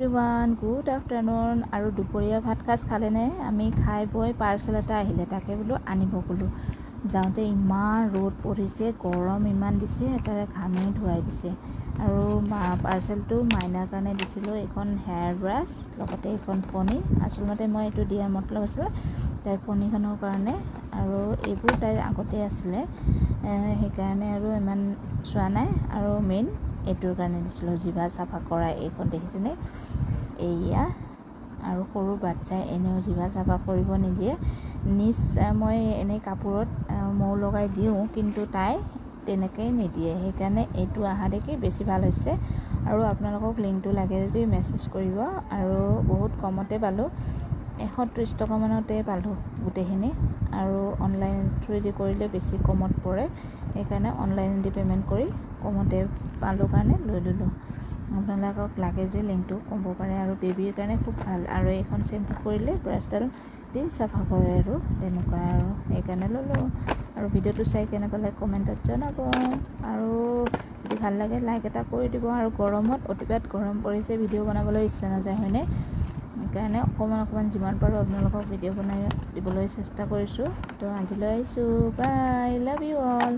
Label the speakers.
Speaker 1: Everyone good afternoon আৰু দুপৰীয়া ভাত খাজ খালেনে? আমি খাই বৈ পাৰ্চেল এটা আহিলে, তাকে বোলো আনিব গ'লোঁ। যাওঁতে ইমান ৰ'দ পৰিছে, গৰম ইমান দিছে, একেবাৰে ঘামি ধুৱাই দিছে। আৰু পাৰ্চেলটো মাইনাৰ কাৰণে দিছিলোঁ, এখন হেয়াৰ ব্ৰাছ লগতে এখন ফণি। আচলতে মই এইটো দিয়াৰ মতলব আছিলে তাইৰ ফণিখনৰ কাৰণে, আৰু এইবোৰ তাইৰ আগতে আছিলে, সেইকাৰণে আৰু ইমান চোৱা নাই। আৰু মেইন এইটোৰ কাৰণে দিছিলোঁ, জিভা চাফা কৰা এইখন দেখিছেনে? এয়া আৰু সৰু বাচ্চাই এনেও জিভা চাফা কৰিব নিদিয়ে। মই এনেই কাপোৰত মৌ লগাই দিওঁ, কিন্তু তাই তেনেকৈ নিদিয়ে। সেইকাৰণে এইটো অহা দেখি বেছি ভাল হৈছে। আৰু আপোনালোকক লিংকটো লাগে যদি মেছেজ কৰিব। আৰু বহুত কমতে পালোঁ, 130 টকামানতে পালোঁ গোটেইখিনি। আৰু অনলাইন থ্ৰুদি কৰিলে বেছি কমত পৰে, সেইকাৰণে অনলাইনেদি পে'মেণ্ট কৰি কমতে পালোঁ কাৰণে লৈ ল'লোঁ। আপোনালোকক লাগে যে লিংকটো ক'ব পাৰে। আৰু বেবীৰ কাৰণে খুব ভাল, আৰু এইখন চেম্পু কৰিলে ব্ৰাছডাল দি চাফা কৰে, আৰু তেনেকুৱা, আৰু সেইকাৰণে ল'লোঁ। আৰু ভিডিঅ'টো চাই কেনে পালে কমেণ্টত জনাব, আৰু যদি ভাল লাগে লাইক এটা কৰি দিব। আৰু গৰমত অতিপাত গৰম পৰিছে, ভিডিঅ' বনাবলৈ ইচ্ছা নাযায়, হয়নে? সেইকাৰণে অকণমান যিমান পাৰোঁ আপোনালোকক ভিডিঅ' বনাই দিবলৈ চেষ্টা কৰিছোঁ। তো আজিলৈ আহিছোঁ, বাই, লাভ ইউ অল।